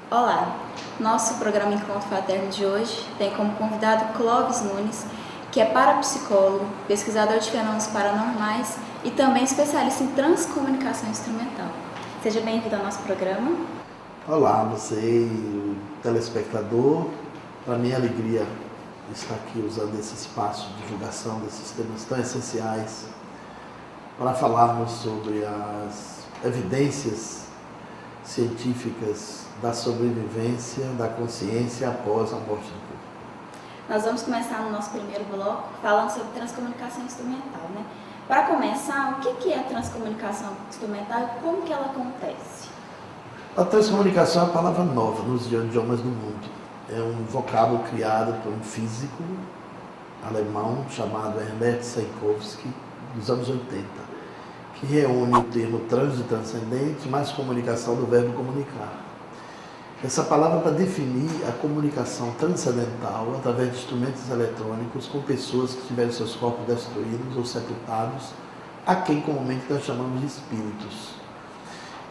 Olá, nosso programa Encontro Fraterno de hoje tem como convidado Clóvis Nunes, que é parapsicólogo, pesquisador de fenômenos paranormais e também especialista em transcomunicação instrumental. Seja bem-vindo ao nosso programa. Olá, você e o telespectador. Para mim é alegria estar aqui usando esse espaço de divulgação desses temas tão essenciais para falarmos sobre as evidências científicas da sobrevivência da consciência após a morte do corpo. Nós vamos começar no nosso primeiro bloco falando sobre transcomunicação instrumental, né? Para começar, o que é a transcomunicação instrumental e como que ela acontece? A transcomunicação é uma palavra nova nos idiomas do mundo. É um vocábulo criado por um físico alemão chamado Ernest Tsiolkovsky, dos anos 80, que reúne o termo trânsito e transcendente mais comunicação do verbo comunicar. Essa palavra para definir a comunicação transcendental através de instrumentos eletrônicos com pessoas que tiveram seus corpos destruídos ou sepultados, a quem comumente nós chamamos de espíritos.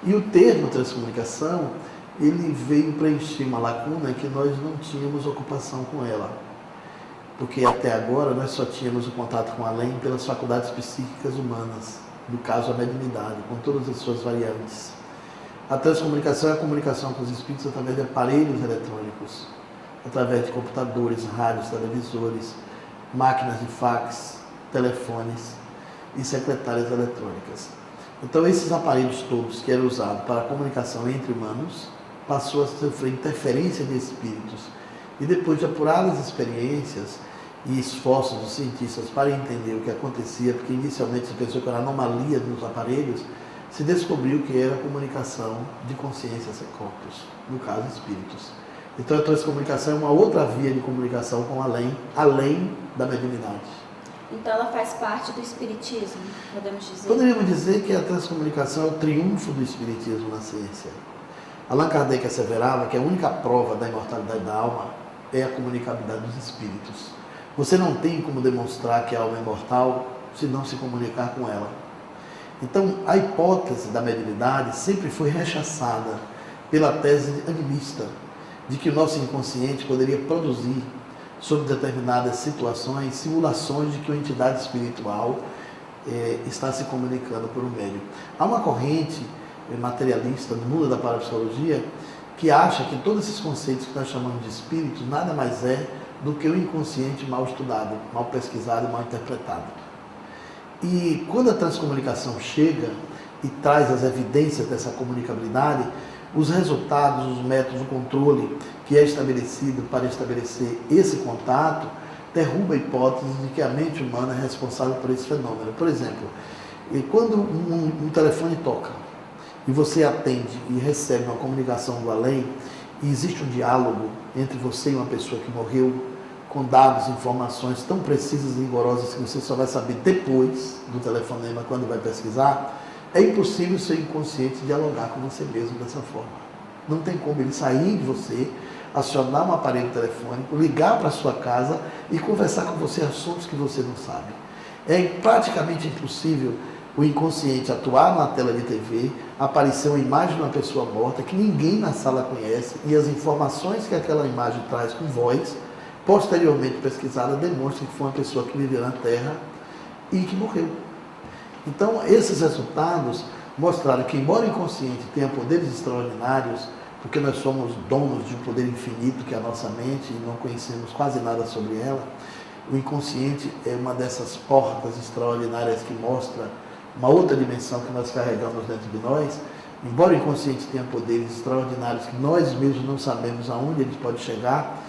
E o termo transcomunicação, ele veio preencher uma lacuna que nós não tínhamos ocupação com ela. Porque até agora nós só tínhamos o contato com o além pelas faculdades psíquicas humanas, no caso a mediunidade, com todas as suas variantes. A transcomunicação é a comunicação com os espíritos através de aparelhos eletrônicos, através de computadores, rádios, televisores, máquinas de fax, telefones e secretárias eletrônicas. Então esses aparelhos todos que eram usados para a comunicação entre humanos passou a sofrer interferência de espíritos. E depois de apuradas experiências e esforços dos cientistas para entender o que acontecia, porque inicialmente se pensou que era anomalia nos aparelhos, se descobriu que era comunicação de consciências e corpos, no caso espíritos. Então a transcomunicação é uma outra via de comunicação com além da mediunidade. Então ela faz parte do espiritismo, podemos dizer? Poderíamos dizer que a transcomunicação é o triunfo do espiritismo na ciência. Allan Kardec asseverava que a única prova da imortalidade da alma é a comunicabilidade dos espíritos. Você não tem como demonstrar que a alma é imortal se não se comunicar com ela. Então, a hipótese da mediunidade sempre foi rechaçada pela tese animista, de que o nosso inconsciente poderia produzir, sob determinadas situações, simulações de que uma entidade espiritual está se comunicando por um médium. Há uma corrente materialista no mundo da parapsicologia que acha que todos esses conceitos que nós chamamos de espíritos nada mais é do que o inconsciente mal estudado, mal pesquisado e mal interpretado. E quando a transcomunicação chega e traz as evidências dessa comunicabilidade, os resultados, os métodos, o controle que é estabelecido para estabelecer esse contato, derruba a hipótese de que a mente humana é responsável por esse fenômeno. Por exemplo, quando um telefone toca e você atende e recebe uma comunicação do além, e existe um diálogo entre você e uma pessoa que morreu, com dados, informações tão precisas e rigorosas que você só vai saber depois do telefonema, quando vai pesquisar, é impossível o seu inconsciente dialogar com você mesmo dessa forma. Não tem como ele sair de você, acionar um aparelho telefônico, ligar para a sua casa e conversar com você assuntos que você não sabe. É praticamente impossível o inconsciente atuar na tela de TV, aparecer uma imagem de uma pessoa morta que ninguém na sala conhece e as informações que aquela imagem traz com voz, posteriormente pesquisada, demonstra que foi uma pessoa que viveu na Terra e que morreu. Então, esses resultados mostraram que, embora o inconsciente tenha poderes extraordinários, porque nós somos donos de um poder infinito que é a nossa mente e não conhecemos quase nada sobre ela, o inconsciente é uma dessas portas extraordinárias que mostra uma outra dimensão que nós carregamos dentro de nós. Embora o inconsciente tenha poderes extraordinários que nós mesmos não sabemos aonde ele pode chegar,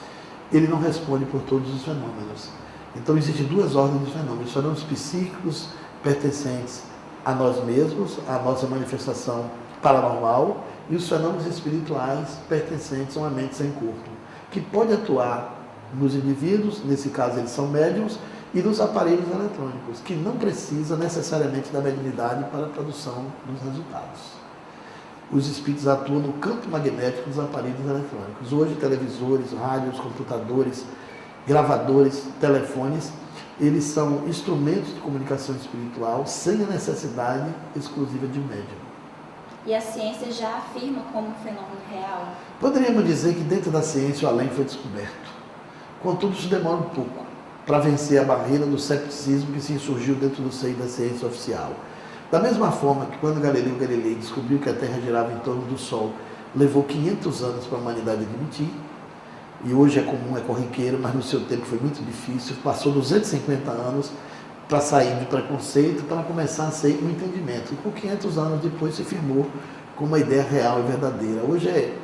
ele não responde por todos os fenômenos. Então existem duas ordens de fenômenos: os fenômenos psíquicos pertencentes a nós mesmos, à nossa manifestação paranormal, e os fenômenos espirituais pertencentes a uma mente sem corpo, que pode atuar nos indivíduos, nesse caso eles são médiums, e nos aparelhos eletrônicos, que não precisa necessariamente da mediunidade para a produção dos resultados. Os espíritos atuam no campo magnético dos aparelhos eletrônicos. Hoje, televisores, rádios, computadores, gravadores, telefones, eles são instrumentos de comunicação espiritual sem a necessidade exclusiva de um médium. e a ciência já afirma como um fenômeno real? Poderíamos dizer que dentro da ciência o além foi descoberto. Contudo, isso demora um pouco para vencer a barreira do cepticismo que se insurgiu dentro do seio da ciência oficial. Da mesma forma que quando Galileu Galilei descobriu que a Terra girava em torno do Sol, levou 500 anos para a humanidade admitir, e hoje é comum, é corriqueiro, mas no seu tempo foi muito difícil, passou 250 anos para sair de preconceito, para começar a ser um entendimento. E por 500 anos depois se firmou como uma ideia real e verdadeira. Hoje é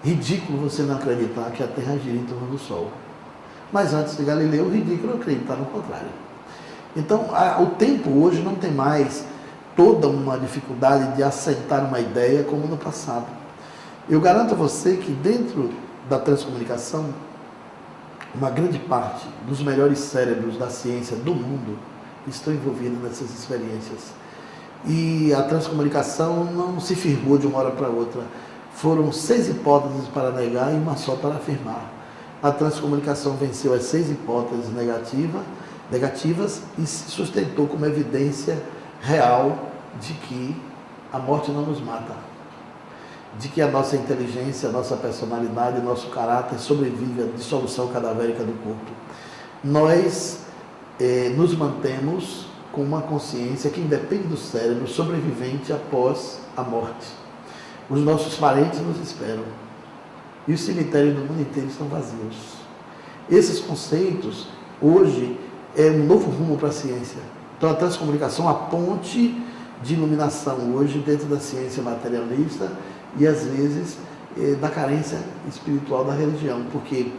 ridículo você não acreditar que a Terra gira em torno do Sol. Mas antes de Galileu, ridículo acreditar no contrário. Então, o tempo hoje não tem mais toda uma dificuldade de aceitar uma ideia como no passado. Eu garanto a você que dentro da transcomunicação, uma grande parte dos melhores cérebros da ciência do mundo estão envolvidos nessas experiências. E a transcomunicação não se firmou de uma hora para outra. Foram 6 hipóteses para negar e uma só para afirmar. A transcomunicação venceu as 6 hipóteses negativas e se sustentou como evidência real de que a morte não nos mata, de que a nossa inteligência, a nossa personalidade, nosso caráter sobrevive à dissolução cadavérica do corpo. Nós nos mantemos com uma consciência que independe do cérebro sobrevivente após a morte. Os nossos parentes nos esperam e os cemitérios do mundo inteiro estão vazios. Esses conceitos, hoje, é um novo rumo para a ciência. Então, a transcomunicação, a ponte de iluminação hoje dentro da ciência materialista e, às vezes, da carência espiritual da religião. Porque,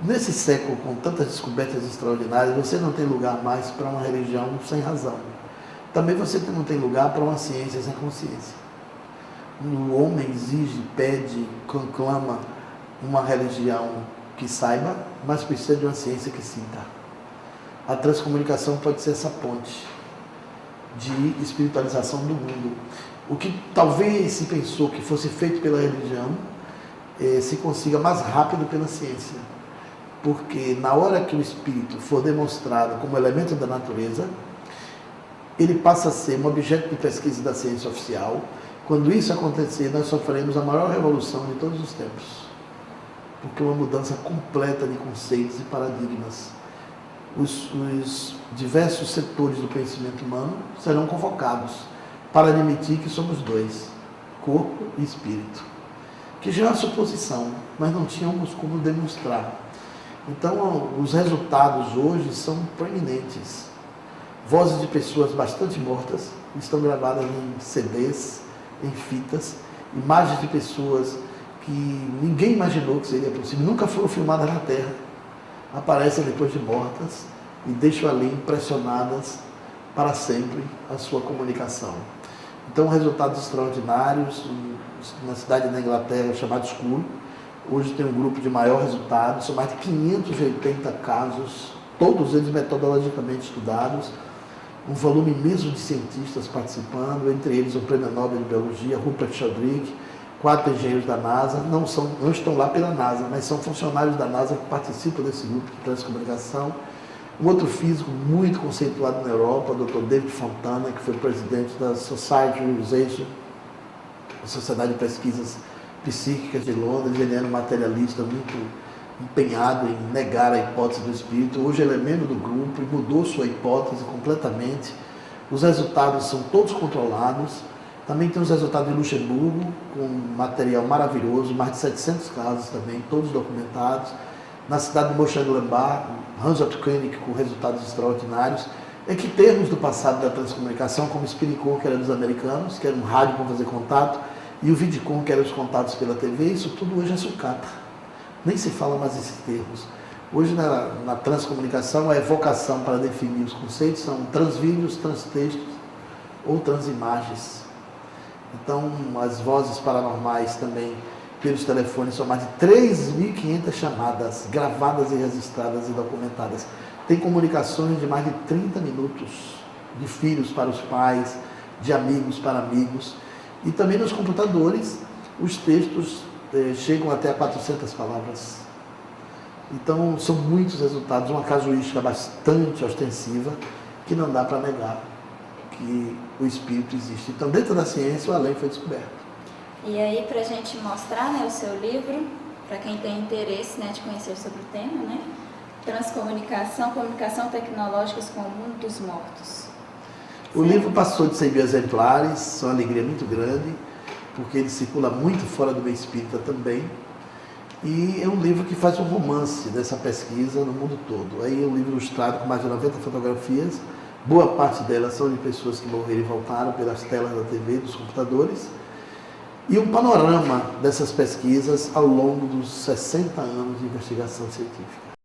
nesse século, com tantas descobertas extraordinárias, você não tem lugar mais para uma religião sem razão. Também você não tem lugar para uma ciência sem consciência. O homem exige, pede, conclama uma religião que saiba, mas precisa de uma ciência que sinta. A transcomunicação pode ser essa ponte de espiritualização do mundo. O que talvez se pensou que fosse feito pela religião, se consiga mais rápido pela ciência. Porque na hora que o espírito for demonstrado como elemento da natureza, ele passa a ser um objeto de pesquisa da ciência oficial. Quando isso acontecer, nós sofremos a maior revolução de todos os tempos. Porque é uma mudança completa de conceitos e paradigmas. Os diversos setores do conhecimento humano serão convocados para admitir que somos 2, corpo e espírito. Que já é uma suposição, mas não tínhamos como demonstrar. Então, os resultados hoje são proeminentes. Vozes de pessoas bastante mortas estão gravadas em CDs, em fitas, imagens de pessoas que ninguém imaginou que seria possível, nunca foram filmadas na Terra, aparecem depois de mortas e deixam ali impressionadas para sempre a sua comunicação. Então, resultados extraordinários. Na cidade da Inglaterra, chamado School, hoje tem um grupo de maior resultado, são mais de 580 casos, todos eles metodologicamente estudados, um volume imenso de cientistas participando, entre eles o Prêmio Nobel de Biologia, Rupert Sheldrake, 4 engenheiros da NASA, não estão lá pela NASA, mas são funcionários da NASA que participam desse grupo de transcomunicação. Um outro físico muito conceituado na Europa, o Dr. David Fontana, que foi presidente da Society Realization, a Sociedade de Pesquisas Psíquicas de Londres. Ele era um materialista muito empenhado em negar a hipótese do espírito. Hoje ele é membro do grupo e mudou sua hipótese completamente. Os resultados são todos controlados. Também tem os resultados de Luxemburgo, com material maravilhoso, mais de 700 casos também, todos documentados. Na cidade de Mönchengladbach, Hans-Otto Koenig, com resultados extraordinários. Em que termos do passado da transcomunicação, como o Spiricom, que era dos americanos, que era um rádio para fazer contato, e o Vidicom, que eram os contatos pela TV, isso tudo hoje é sucata. Nem se fala mais esses termos. Hoje, na transcomunicação, a evocação para definir os conceitos são transvídeos, transtextos ou transimagens. Então, as vozes paranormais também, pelos telefones, são mais de 3.500 chamadas, gravadas e registradas e documentadas. Tem comunicações de mais de 30 minutos, de filhos para os pais, de amigos para amigos. E também nos computadores, os textos chegam até a 400 palavras. Então, são muitos resultados, uma casuística bastante ostensiva, que não dá para negar. que o espírito existe. Então, dentro da ciência, o além foi descoberto. E aí, para a gente mostrar, né, o seu livro, para quem tem interesse, né, de conhecer sobre o tema, né? Transcomunicação, comunicação tecnológicas com o mundo dos mortos. O livro passou de 100 mil exemplares, uma alegria muito grande, porque ele circula muito fora do meio espírita também. E é um livro que faz um romance dessa pesquisa no mundo todo. Aí é um livro ilustrado com mais de 90 fotografias, boa parte delas são de pessoas que morreram e voltaram pelas telas da TV, dos computadores, e um panorama dessas pesquisas ao longo dos 60 anos de investigação científica.